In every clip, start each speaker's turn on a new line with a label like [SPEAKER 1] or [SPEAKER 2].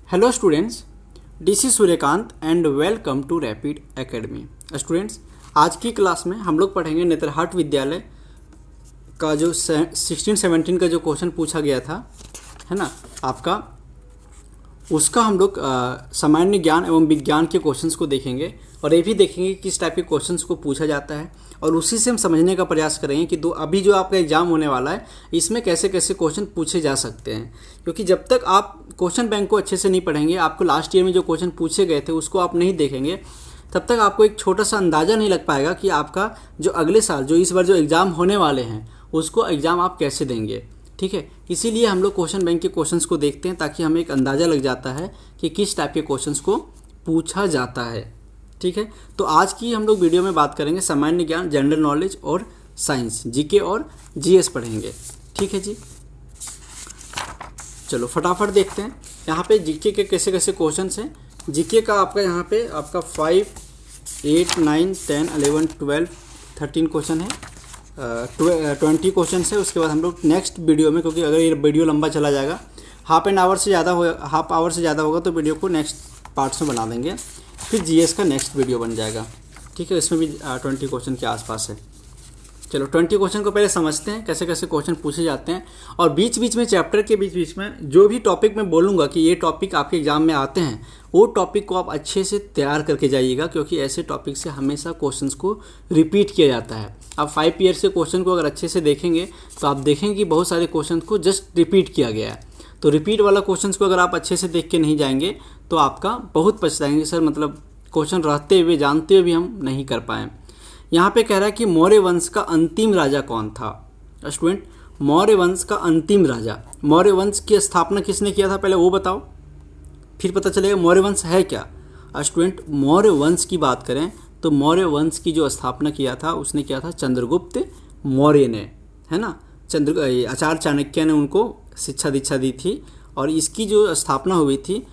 [SPEAKER 1] Hello students, this is Suryakant and welcome to Rapid Academy. Students, आज की class में हम लोग पढ़ेंगे नेतरहाट विद्यालय का जो 16-17 का जो क्वेश्चन पूछा गया था, है ना आपका, उसका हम लोग सामान्य ज्ञान एवं विज्ञान के क्वेश्चंस को देखेंगे और ये भी देखेंगे कि किस टाइप के क्वेश्चंस को पूछा जाता है और उसी से हम समझने का प्रयास करेंगे कि अभी जो आपका एग्जाम होने वाला है इसमें कैसे कैसे क्वेश्चन पूछे जा सकते हैं। क्योंकि जब तक आप क्वेश्चन बैंक को अच्छे से नहीं पढ़ेंगे, आपको लास्ट ईयर में जो क्वेश्चन पूछे गए थे उसको आप नहीं देखेंगे, तब तक आपको एक छोटा सा अंदाज़ा नहीं लग पाएगा कि आपका जो अगले साल जो इस बार जो एग्ज़ाम होने वाले हैं उसको एग्ज़ाम आप कैसे देंगे। ठीक है, इसीलिए हम लोग क्वेश्चन बैंक के क्वेश्चंस को देखते हैं ताकि हमें एक अंदाज़ा लग जाता है कि किस टाइप के क्वेश्चंस को पूछा जाता है। ठीक है, तो आज की हम लोग वीडियो में बात करेंगे सामान्य ज्ञान, जनरल नॉलेज और साइंस, जीके और जीएस पढ़ेंगे। ठीक है जी, चलो फटाफट देखते हैं यहाँ पे जीके के कैसे कैसे क्वेश्चंस हैं। जीके का आपका यहाँ पे आपका 5, 8, 9, 10, 11, 12, 13 क्वेश्चन है, 20 क्वेश्चन है। उसके बाद हम लोग नेक्स्ट वीडियो में, क्योंकि अगर ये वीडियो लंबा चला जाएगा, हाफ आवर से ज़्यादा होगा तो वीडियो को नेक्स्ट पार्ट्स में बना देंगे, फिर जीएस का नेक्स्ट वीडियो बन जाएगा। ठीक है, इसमें भी 20 क्वेश्चन के आसपास है। चलो 20 क्वेश्चन को पहले समझते हैं कैसे कैसे क्वेश्चन पूछे जाते हैं, और बीच बीच में चैप्टर के बीच बीच में जो भी टॉपिक मैं बोलूँगा कि ये टॉपिक आपके एग्जाम में आते हैं वो टॉपिक को आप अच्छे से तैयार करके जाइएगा, क्योंकि ऐसे टॉपिक से हमेशा क्वेश्चंस को रिपीट किया जाता है। आप 5 ईयर से क्वेश्चन को अगर अच्छे से देखेंगे तो आप देखेंगे कि बहुत सारे क्वेश्चन को जस्ट रिपीट किया गया है। तो रिपीट वाला क्वेश्चन को अगर आप अच्छे से देख के नहीं जाएंगे तो आपका बहुत पछताएंगे, सर मतलब क्वेश्चन रहते हुए जानते हुए भी हम नहीं कर पाए। यहाँ पे कह रहा है कि मौर्य वंश का अंतिम राजा कौन था। स्टूडेंट, मौर्य वंश का अंतिम राजा, मौर्य वंश की स्थापना किसने किया था पहले वो बताओ, फिर पता चलेगा मौर्य वंश है क्या। स्टूडेंट, मौर्य वंश की बात करें तो मौर्य वंश की जो स्थापना किया था उसने किया था चंद्रगुप्त मौर्य ने, है ना। आचार्य चाणक्य ने उनको शिक्षा दीक्षा दी थी और इसकी जो स्थापना हुई थी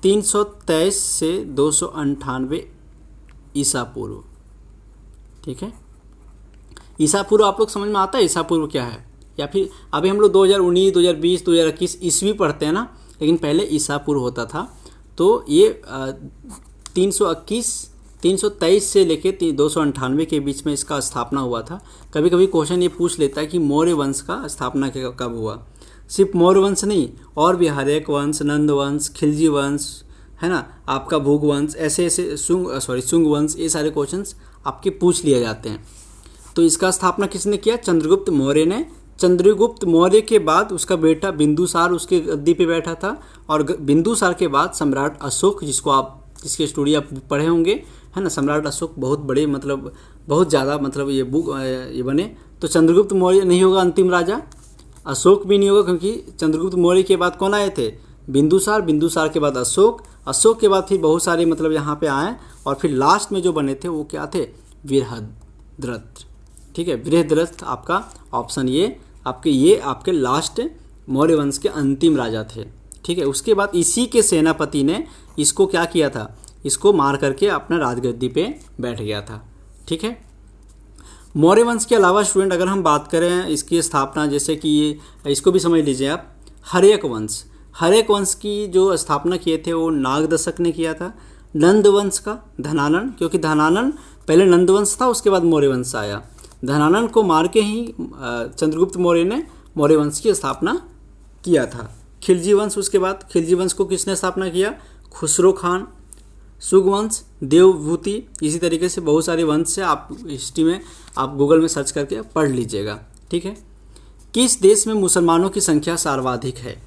[SPEAKER 1] 323 से 298 ईसा पूर्व। ठीक है, ईसा पूर्व आप लोग समझ में आता है ईसा पूर्व क्या है, या फिर अभी हम लोग 2019, 2020, 2021 ईस्वी पढ़ते हैं ना, लेकिन पहले ईसा पूर्व होता था। तो ये 323 से लेके 298 के बीच में इसका स्थापना हुआ था। कभी कभी क्वेश्चन ये पूछ लेता है कि मौर्य वंश का स्थापना कब हुआ। सिर्फ मौर्य वंश नहीं, और भी हर्यक वंश, नंद वंश, खिलजी वंश, है ना, आपका भोग वंश, ऐसे ऐसे शुंग वंश, ये सारे क्वेश्चंस आपके पूछ लिए जाते हैं। तो इसका स्थापना किसने किया? चंद्रगुप्त मौर्य ने। चंद्रगुप्त मौर्य के बाद उसका बेटा बिंदुसार उसके गद्दी पे बैठा था, और बिंदुसार के बाद सम्राट अशोक, जिसकी स्टोरी आप पढ़े होंगे, है ना। सम्राट अशोक बहुत बड़े, मतलब बहुत ज़्यादा, मतलब ये बने। तो चंद्रगुप्त मौर्य नहीं होगा अंतिम राजा, अशोक भी नहीं होगा, क्योंकि चंद्रगुप्त मौर्य के बाद कौन आए थे? बिंदुसार, बिंदुसार के बाद अशोक, अशोक के बाद फिर बहुत सारे मतलब यहाँ पे आए, और फिर लास्ट में जो बने थे वो क्या थे? बृहद्रथ। ठीक है, बृहद्रथ आपका ऑप्शन ये आपके लास्ट मौर्य वंश के अंतिम राजा थे। ठीक है, उसके बाद इसी के सेनापति ने इसको क्या किया था? इसको मार करके अपना राजगद्दी पे बैठ गया था। ठीक है, मौर्य वंश के अलावा स्टूडेंट अगर हम बात करें इसकी स्थापना, जैसे कि ये इसको भी समझ लीजिए आप, हर्यक वंश। हर्यक वंश की जो स्थापना किए थे वो नागदशक ने किया था। नंद वंश का धनानन, क्योंकि धनानन पहले नंद वंश था, उसके बाद मौर्य वंश आया। धनानन को मार के ही चंद्रगुप्त मौर्य ने मौर्य वंश की स्थापना किया था। खिलजी वंश, उसके बाद खिलजी वंश को किसने स्थापना किया? खुसरो खान। सुगवंश, देवभूति, इसी तरीके से बहुत सारे वंश से आप हिस्ट्री में आप गूगल में सर्च करके पढ़ लीजिएगा। ठीक है, किस देश में मुसलमानों की संख्या सर्वाधिक है?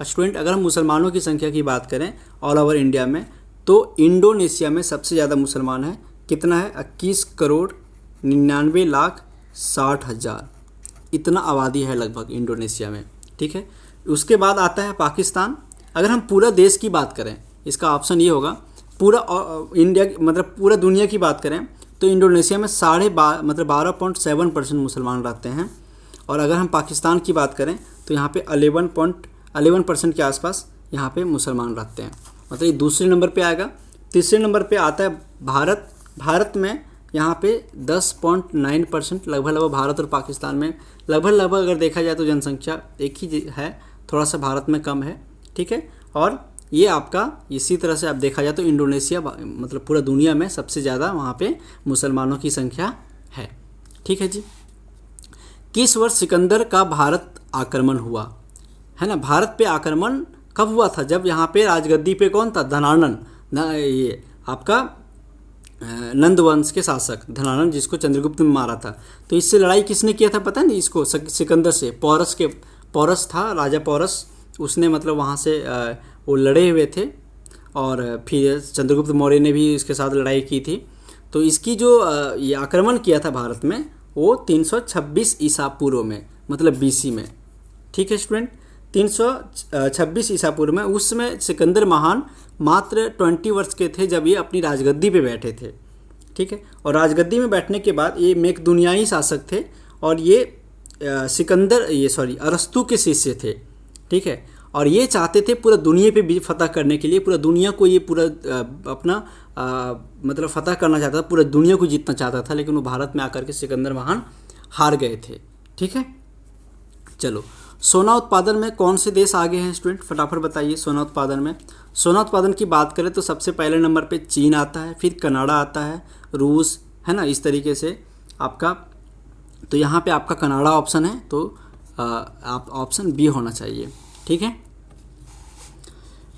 [SPEAKER 1] स्टूडेंट, अगर हम मुसलमानों की संख्या की बात करें ऑल ओवर इंडिया में, तो इंडोनेशिया में सबसे ज़्यादा मुसलमान है। कितना है? 21,99,60,000 इतना आबादी है लगभग इंडोनेशिया में। ठीक है, उसके बाद आता है पाकिस्तान। अगर हम पूरा देश की बात करें, इसका ऑप्शन ये होगा, पूरा इंडिया मतलब पूरा दुनिया की बात करें तो इंडोनेशिया में 12.7% मुसलमान रहते हैं। और अगर हम पाकिस्तान की बात करें तो यहाँ पे 11% के आसपास यहाँ पे मुसलमान रहते हैं, मतलब ये दूसरे नंबर पे आएगा। तीसरे नंबर पे आता है भारत। भारत में यहाँ पे 10.9% लगभग भारत और पाकिस्तान में लगभग अगर देखा जाए तो जनसंख्या एक ही है, थोड़ा सा भारत में कम है। ठीक है, और ये आपका इसी तरह से आप देखा जाए तो इंडोनेशिया मतलब पूरा दुनिया में सबसे ज़्यादा वहाँ पे मुसलमानों की संख्या है। ठीक है जी। किस वर्ष सिकंदर का भारत आक्रमण हुआ, है ना। भारत पे आक्रमण कब हुआ था, जब यहाँ पे राजगद्दी पे कौन था, धनानंद, ये आपका नंद वंश के शासक धनानंद, जिसको चंद्रगुप्त ने मारा था। तो इससे लड़ाई किसने किया था पता नहीं इसको, सिकंदर से। पौरस था, राजा पौरस, उसने मतलब वहाँ से वो लड़े हुए थे और फिर चंद्रगुप्त मौर्य ने भी इसके साथ लड़ाई की थी। तो इसकी जो ये आक्रमण किया था भारत में वो 326 ईसा पूर्व में, मतलब BC में। ठीक है स्टूडेंट, 326 ईसा पूर्व में। उस समय सिकंदर महान मात्र 20 वर्ष के थे जब ये अपनी राजगद्दी पे बैठे थे। ठीक है, और राजगद्दी में बैठने के बाद ये मेकदुनियाई शासक थे और ये अरस्तु के शिष्य थे। ठीक है, और ये चाहते थे पूरा दुनिया पे भी फतह करने के लिए, पूरा दुनिया को ये पूरा अपना मतलब फतह करना चाहता था, पूरा दुनिया को जीतना चाहता था, लेकिन वो भारत में आकर के सिकंदर महान हार गए थे। ठीक है, चलो सोना उत्पादन में कौन से देश आगे हैं स्टूडेंट, फटाफट बताइए। सोना उत्पादन में, सोना उत्पादन की बात करें तो सबसे पहले नंबर पे चीन आता है, फिर कनाडा आता है, रूस, है ना, इस तरीके से आपका। तो यहाँ पे आपका कनाडा ऑप्शन है, तो आप ऑप्शन बी होना चाहिए। ठीक है,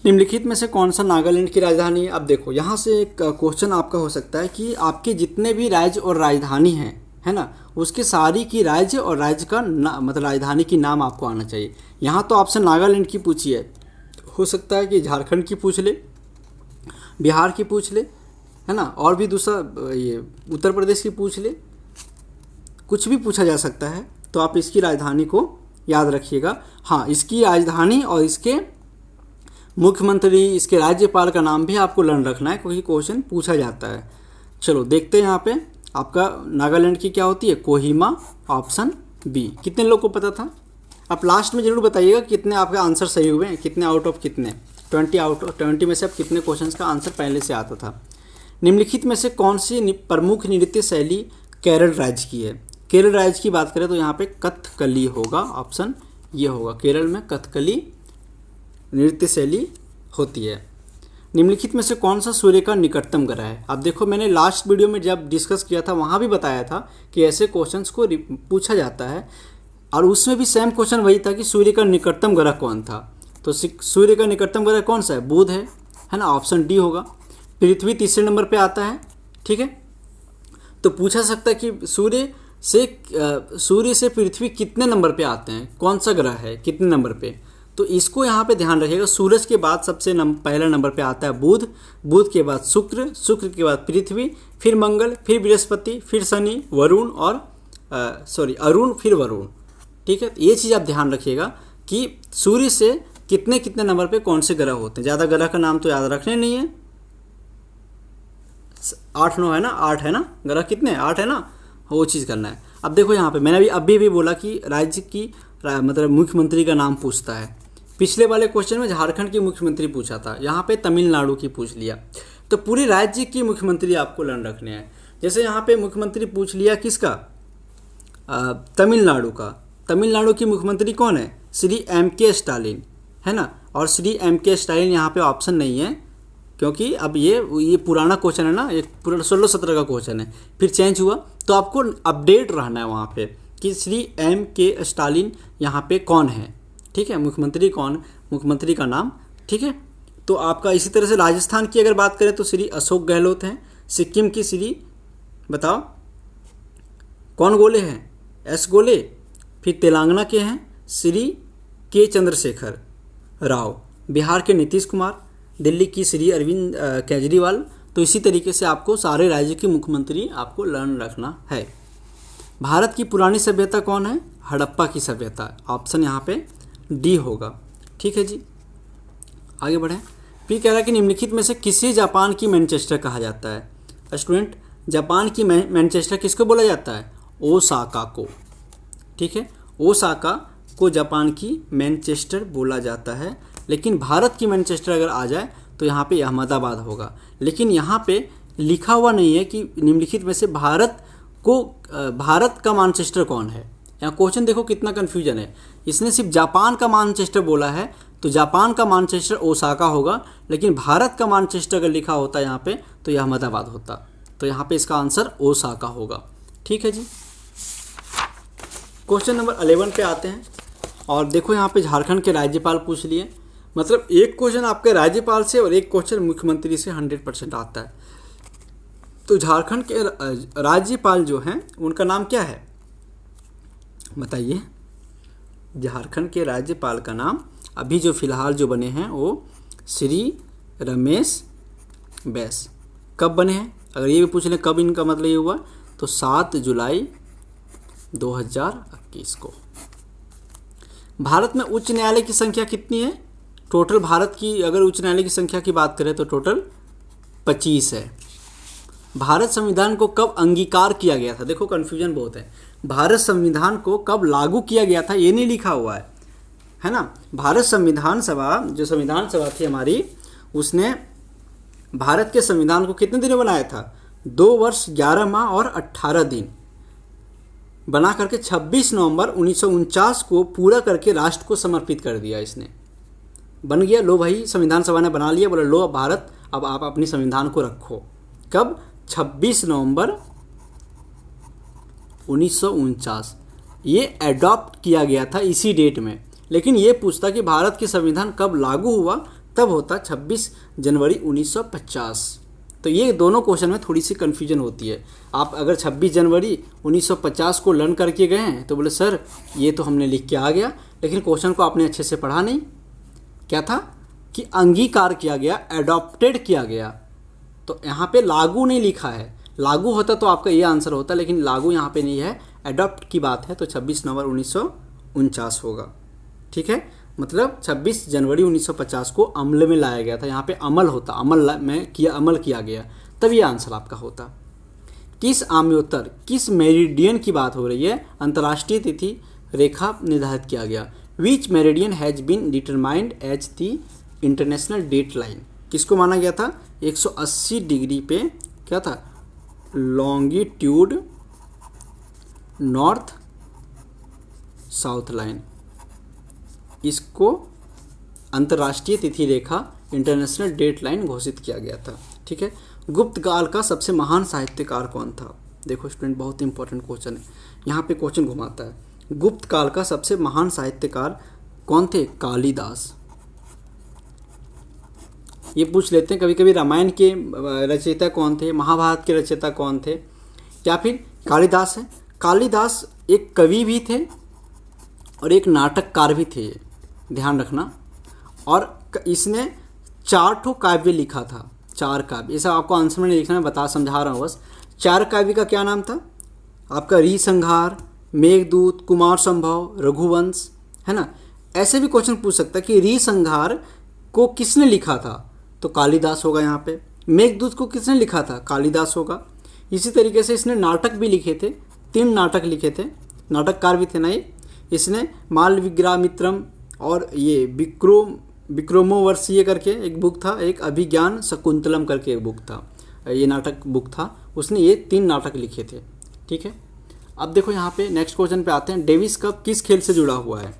[SPEAKER 1] निम्नलिखित में से कौन सा नागालैंड की राजधानी है। अब देखो यहाँ से एक क्वेश्चन आपका हो सकता है कि आपके जितने भी राज्य और राजधानी हैं, है ना, उसके सारी की राज्य और राज्य का मतलब राजधानी की नाम आपको आना चाहिए। यहाँ तो ऑप्शन नागालैंड की पूछी है, हो सकता है कि झारखंड की पूछ ले, बिहार की पूछ ले, है ना, और भी दूसरा ये उत्तर प्रदेश की पूछ ले, कुछ भी पूछा जा सकता है। तो आप इसकी राजधानी को याद रखिएगा। हाँ, इसकी राजधानी और इसके मुख्यमंत्री, इसके राज्यपाल का नाम भी आपको लर्न रखना है, क्योंकि क्वेश्चन पूछा जाता है। चलो देखते हैं यहाँ पे आपका नागालैंड की क्या होती है, कोहिमा, ऑप्शन बी। कितने लोग को पता था, आप लास्ट में जरूर बताइएगा कितने आपके आंसर सही हुए हैं, कितने आउट ऑफ कितने, 20 आउट ऑफ 20 में से अब कितने क्वेश्चंस का आंसर पहले से आता था। निम्नलिखित में से कौन सी प्रमुख नृत्य शैली केरल राज्य की है। केरल राज्य की बात करें तो यहाँ पे कथकली होगा, ऑप्शन ये होगा, केरल में कथकली नृत्य शैली होती है। निम्नलिखित में से कौन सा सूर्य का निकटतम ग्रह है। अब देखो मैंने लास्ट वीडियो में जब डिस्कस किया था वहाँ भी बताया था कि ऐसे क्वेश्चंस को पूछा जाता है, और उसमें भी सेम क्वेश्चन वही था कि सूर्य का निकटतम ग्रह कौन था। तो सूर्य का निकटतम ग्रह कौन सा है, बुध है ना, ऑप्शन डी होगा। पृथ्वी तीसरे नंबर पे आता है। ठीक है, तो पूछा सकता है कि सूर्य से पृथ्वी कितने नंबर पे आते हैं, कौन सा ग्रह है कितने नंबर पे। तो इसको यहाँ पे ध्यान रखिएगा, सूरज के बाद सबसे पहला नंबर पे आता है बुध, बुध के बाद शुक्र, शुक्र के बाद पृथ्वी, फिर मंगल, फिर बृहस्पति, फिर शनि, वरुण और अरुण, फिर वरुण। ठीक है, तो ये चीज़ आप ध्यान रखिएगा कि सूर्य से कितने कितने नंबर पे कौन से ग्रह होते हैं। ज़्यादा ग्रह का नाम तो याद रखने नहीं है, 8-9 है ना, 8 है ना, ग्रह कितने 8 है ना, वो चीज़ करना है। अब देखो यहाँ पे मैंने अभी भी बोला कि राज्य की मतलब मुख्यमंत्री का नाम पूछता है। पिछले वाले क्वेश्चन में झारखंड की मुख्यमंत्री पूछा था, यहाँ पे तमिलनाडु की पूछ लिया। तो पूरे राज्य की मुख्यमंत्री आपको लर्न रखने हैं। जैसे यहाँ पे मुख्यमंत्री पूछ लिया किसका, तमिलनाडु का। तमिलनाडु की मुख्यमंत्री कौन है, श्री M.K. स्टालिन, है ना, और श्री M.K. स्टालिन यहाँ पे ऑप्शन नहीं है, क्योंकि अब ये पुराना क्वेश्चन है ना, एक पूरा 16-17 का क्वेश्चन है, फिर चेंज हुआ। तो आपको अपडेट रहना है वहाँ पे कि श्री M.K. स्टालिन यहाँ पे कौन है। ठीक है, मुख्यमंत्री कौन, मुख्यमंत्री का नाम। ठीक है, तो आपका इसी तरह से राजस्थान की अगर बात करें तो श्री अशोक गहलोत हैं। सिक्किम की श्री बताओ कौन गोले हैं, एस गोले। फिर तेलंगाना के हैं श्री के चंद्रशेखर राव। बिहार के नीतीश कुमार। दिल्ली की श्री अरविंद केजरीवाल। तो इसी तरीके से आपको सारे राज्य के मुख्यमंत्री आपको लर्न रखना है। भारत की पुरानी सभ्यता कौन है, हड़प्पा की सभ्यता, ऑप्शन यहाँ पे डी होगा। ठीक है जी, आगे बढ़ें। फिर कह रहा है कि निम्नलिखित में से किसे जापान की मैनचेस्टर कहा जाता है। स्टूडेंट, जापान की मैनचेस्टर किसको बोला जाता है, ओसाका को। ठीक है, ओसाका को जापान की मैनचेस्टर बोला जाता है। लेकिन भारत की मैनचेस्टर अगर आ जाए तो यहाँ पे अहमदाबाद होगा। लेकिन यहाँ पे लिखा हुआ नहीं है कि निम्नलिखित में से भारत का मैनचेस्टर कौन है। यहाँ क्वेश्चन देखो कितना कन्फ्यूजन है, इसने सिर्फ जापान का मैनचेस्टर बोला है, तो जापान का मानचेस्टर ओसाका होगा, लेकिन भारत का मानचेस्टर अगर लिखा होता यहाँ पे तो यह अहमदाबाद होता। तो यहाँ पे इसका आंसर ओसाका होगा। ठीक है जी। क्वेश्चन नंबर 11 पे आते हैं और देखो यहाँ पे झारखंड के राज्यपाल पूछ लिए। मतलब एक क्वेश्चन आपके राज्यपाल से और एक क्वेश्चन मुख्यमंत्री से 100% आता है। तो झारखंड के राज्यपाल जो हैं उनका नाम क्या है बताइए। झारखंड के राज्यपाल का नाम अभी जो फिलहाल जो बने हैं वो श्री रमेश बैस। कब बने हैं, अगर ये भी पूछ लें कब इनका मतलब ये हुआ, तो 7 जुलाई 2021 को। भारत में उच्च न्यायालय की संख्या कितनी है? टोटल भारत की अगर उच्च न्यायालय की संख्या की बात करें तो टोटल 25 है। भारत संविधान को कब अंगीकार किया गया था? देखो कन्फ्यूजन बहुत है। भारत संविधान को कब लागू किया गया था ये नहीं लिखा हुआ है ना। भारत संविधान सभा जो संविधान सभा थी हमारी, उसने भारत के संविधान को कितने दिन में बनाया था? 2 वर्ष 11 माह और 18 दिन बना करके 26 नवंबर 1949 को पूरा करके राष्ट्र को समर्पित कर दिया। इसने बन गया, लो भाई संविधान सभा ने बना लिया, बोले लो भारत अब आप अपनी संविधान को रखो। कब? 26 नवंबर 1949 ये एडॉप्ट किया गया था इसी डेट में। लेकिन ये पूछता कि भारत के संविधान कब लागू हुआ, तब होता 26 जनवरी 1950। तो ये दोनों क्वेश्चन में थोड़ी सी कन्फ्यूजन होती है। आप अगर 26 जनवरी 1950 को लर्न करके गए हैं तो बोले सर ये तो हमने लिख के आ गया, लेकिन क्वेश्चन को आपने अच्छे से पढ़ा नहीं। क्या था कि अंगीकार किया गया, एडॉप्टेड किया गया। तो यहाँ पे लागू नहीं लिखा है, लागू होता तो आपका ये आंसर होता, लेकिन लागू यहाँ पे नहीं है, एडॉप्ट की बात है। तो 26 नवंबर 1949 होगा। ठीक है, मतलब 26 जनवरी 1950 को अमल में लाया गया था। यहाँ पे अमल होता, अमल किया गया, तब ये आंसर आपका होता। किस आम्योत्तर, किस मेरिडियन की बात हो रही है? अंतर्राष्ट्रीय तिथि रेखा निर्धारित किया गया। Which meridian has been determined as the international date line. किसको माना गया था? 180 डिग्री पे क्या था? Longitude north south line. इसको अंतर्राष्ट्रीय तिथि रेखा इंटरनेशनल डेट लाइन घोषित किया गया था। ठीक है। गुप्त काल का सबसे महान साहित्यकार कौन था? देखो स्टूडेंट बहुत इंपॉर्टेंट क्वेश्चन है, यहाँ पे क्वेश्चन घुमाता है। गुप्त काल का सबसे महान साहित्यकार कौन थे? कालिदास। ये पूछ लेते हैं कभी कभी, रामायण के रचयिता कौन थे, महाभारत के रचयिता कौन थे, या फिर कालिदास है। कालिदास एक कवि भी थे और एक नाटककार भी थे, ध्यान रखना। और इसने 4 काव्य लिखा था, 4 काव्य। ऐसा आपको आंसर में नहीं लिखना, मैं बता समझा रहा हूँ बस। 4 काव्य का क्या नाम था आपका? ऋसंहार, मेघदूत, कुमार संभव, रघुवंश, है ना। ऐसे भी क्वेश्चन पूछ सकता है कि ऋसंहार को किसने लिखा था? तो कालिदास होगा यहाँ पे। मेघदूत को किसने लिखा था? कालिदास होगा। इसी तरीके से इसने नाटक भी लिखे थे, 3 नाटक लिखे थे, नाटककार भी थे ना ये। इसने मालविग्रामित्रम और ये विक्रमोर्वशीय करके एक बुक था, एक अभिज्ञान शकुंतलम करके एक बुक था, ये नाटक बुक था। उसने ये 3 नाटक लिखे थे। ठीक है। अब देखो यहाँ पे नेक्स्ट क्वेश्चन पे आते हैं। डेविस कप किस खेल से जुड़ा हुआ है?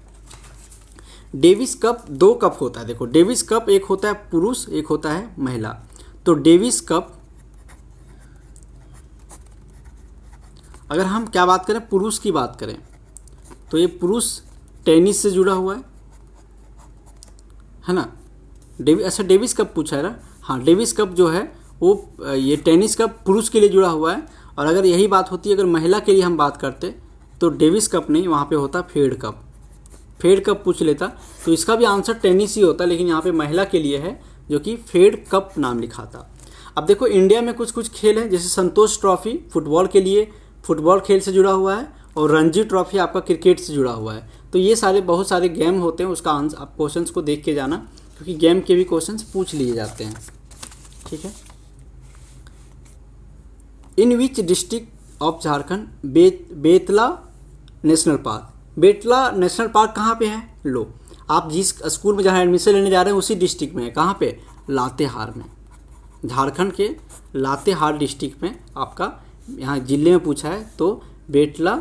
[SPEAKER 1] डेविस कप 2 कप होता है। देखो डेविस कप एक होता है पुरुष, एक होता है महिला। तो डेविस कप अगर हम क्या बात करें, पुरुष की बात करें, तो ये पुरुष टेनिस से जुड़ा हुआ है ना। अच्छा डेविस कप पूछा है ना। हाँ, डेविस कप जो है वो ये टेनिस कप पुरुष के लिए जुड़ा हुआ है। और अगर यही बात होती है अगर महिला के लिए हम बात करते तो डेविस कप नहीं, वहाँ पे होता फेड कप। फेड कप पूछ लेता तो इसका भी आंसर टेनिस ही होता, लेकिन यहाँ पे महिला के लिए है जो कि फेड कप नाम लिखा था। अब देखो इंडिया में कुछ कुछ खेल हैं, जैसे संतोष ट्रॉफी फुटबॉल के लिए, फुटबॉल खेल से जुड़ा हुआ है, और रणजी ट्रॉफी आपका क्रिकेट से जुड़ा हुआ है। तो ये सारे बहुत सारे गेम होते हैं, उसका आंसर आप क्वेश्चंस को देख के जाना, क्योंकि गेम के भी क्वेश्चंस पूछ लिए जाते हैं। ठीक है। In which district of Jharkhand Betla National Park. Betla National Park कहाँ पे है? लो, आप जिस स्कूल में जहाँ एडमिशन लेने जा रहे हैं उसी डिस्ट्रिक्ट में है। कहाँ पे? लातेहार में। झारखंड के लातेहार डिस्ट्रिक्ट में आपका यहाँ जिले में पूछा है, तो बेतला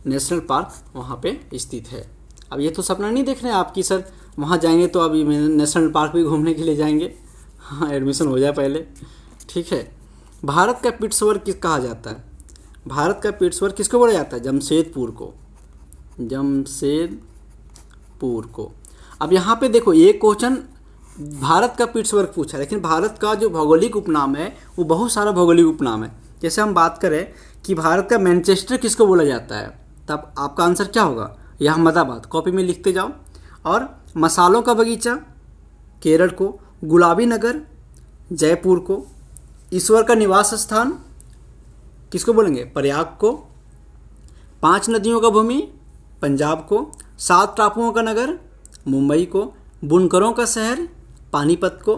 [SPEAKER 1] नेशनल पार्क वहाँ पे स्थित है। अब ये तो सपना नहीं देख रहे हैं आपकी सर वहाँ जाएंगे तो अभी नेशनल पार्क भी घूमने के लिए जाएंगे। हाँ, एडमिशन हो जाए पहले। ठीक है, भारत का पीट्सबर्ग किस कहा जाता है? भारत का पीट्सबर्ग किसको बोला जाता है? जमशेदपुर को, जमशेदपुर को। अब यहाँ पे देखो, ये क्वेश्चन भारत का पीट्सबर्ग पूछा, लेकिन भारत का जो भौगोलिक उपनाम है वो बहुत सारा भौगोलिक उपनाम है। जैसे हम बात करें कि भारत का मैनचेस्टर किसको बोला जाता है, तब आपका आंसर क्या होगा? यह अहमदाबाद। कॉपी में लिखते जाओ। और मसालों का बगीचा केरल को, गुलाबी नगर जयपुर को, ईश्वर का निवास स्थान किसको बोलेंगे? प्रयाग को, 5 नदियों का भूमि पंजाब को, 7 टापुओं का नगर मुंबई को, बुनकरों का शहर पानीपत को,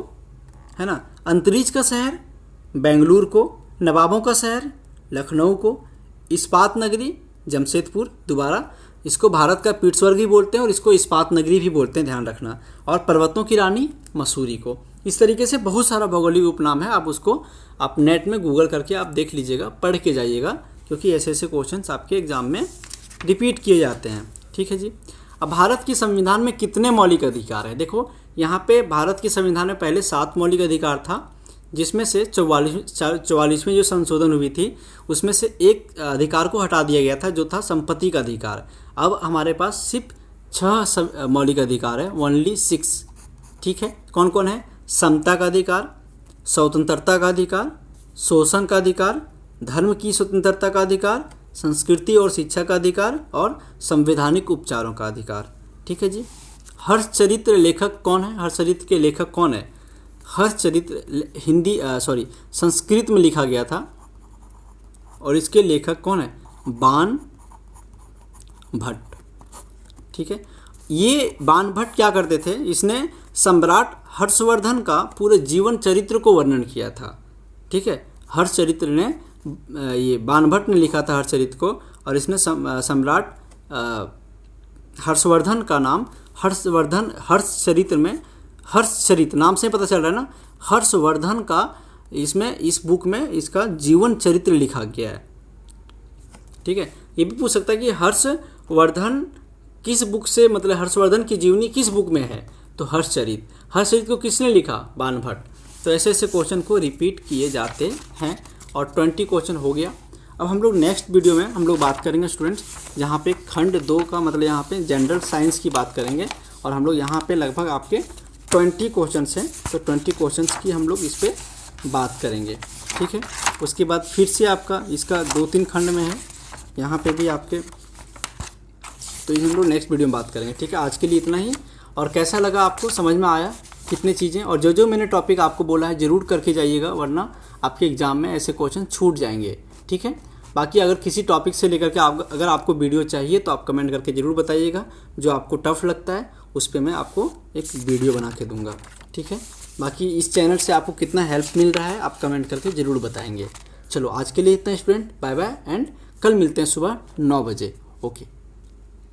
[SPEAKER 1] है ना, अंतरिक्ष का शहर बेंगलुरु को, नवाबों का शहर लखनऊ को, इस्पात नगरी जमशेदपुर। दोबारा, इसको भारत का पीट्सबर्ग भी बोलते हैं और इसको इस्पात नगरी भी बोलते हैं, ध्यान रखना। और पर्वतों की रानी मसूरी को। इस तरीके से बहुत सारा भौगोलिक उपनाम है। आप उसको आप नेट में गूगल करके आप देख लीजिएगा, पढ़ के जाइएगा, क्योंकि ऐसे ऐसे क्वेश्चंस आपके एग्जाम में रिपीट किए जाते हैं। ठीक है जी। अब भारत की संविधान में कितने मौलिक अधिकार है? देखो, यहाँ पे भारत के संविधान में पहले 7 मौलिक अधिकार था, जिसमें से 44वें जो संशोधन हुई थी उसमें से एक अधिकार को हटा दिया गया था, जो था संपत्ति का अधिकार। अब हमारे पास सिर्फ 6 मौलिक अधिकार है, ओनली 6। ठीक है, कौन कौन है? समता का अधिकार, स्वतंत्रता का अधिकार, शोषण का अधिकार, धर्म की स्वतंत्रता का अधिकार, संस्कृति और शिक्षा का अधिकार और संवैधानिक उपचारों का अधिकार। ठीक है जी। हर्षचरित्र लेखक कौन है? हर्षचरित्र के लेखक कौन है? हर्षचरित्र संस्कृत में लिखा गया था और इसके लेखक कौन है? बाण भट्ट। ठीक है, ये बाण भट्ट क्या करते थे? इसने सम्राट हर्षवर्धन का पूरे जीवन चरित्र को वर्णन किया था। ठीक है, हर्षचरित्र ने, ये बाण भट्ट ने लिखा था हर्षचरित्र को, और इसने सम्राट हर्षवर्धन का नाम हर्षचरित्र में, हर्षचरित्र नाम से पता चल रहा है ना, हर्षवर्धन का इसमें, इस बुक में इसका जीवन चरित्र लिखा गया है। ठीक है, ये भी पूछ सकता है कि हर्षवर्धन किस बुक से, मतलब हर्षवर्धन की जीवनी किस बुक में है? तो हर्षचरित्र। हर्षचरित्र को किसने लिखा? बाण भट्ट। तो ऐसे ऐसे क्वेश्चन को रिपीट किए जाते हैं और 20 क्वेश्चन हो गया। अब हम लोग नेक्स्ट वीडियो में हम लोग बात करेंगे स्टूडेंट्स, जहाँ पे खंड 2 का मतलब यहाँ पे जनरल साइंस की बात करेंगे, और हम लोग यहाँ पे लगभग आपके 20 क्वेश्चन हैं, तो 20 क्वेश्चन की हम लोग इस पर बात करेंगे। ठीक है, उसके बाद फिर से आपका इसका 2-3 खंड में है यहाँ पे भी आपके, तो ये हम लोग नेक्स्ट वीडियो में बात करेंगे। ठीक है, आज के लिए इतना ही। और कैसा लगा आपको, समझ में आया कितनी चीज़ें? और जो जो मैंने टॉपिक आपको बोला है ज़रूर करके जाइएगा, वरना आपके एग्ज़ाम में ऐसे क्वेश्चन छूट जाएंगे। ठीक है, बाकी अगर किसी टॉपिक से लेकर के अगर आपको वीडियो चाहिए तो आप कमेंट करके ज़रूर बताइएगा। जो आपको टफ़ लगता है उस पर मैं आपको एक वीडियो बना के दूंगा। ठीक है, बाकी इस चैनल से आपको कितना हेल्प मिल रहा है आप कमेंट करके ज़रूर बताएंगे। चलो आज के लिए इतना स्टूडेंट, बाय बाय, एंड कल मिलते हैं सुबह 9 बजे। ओके।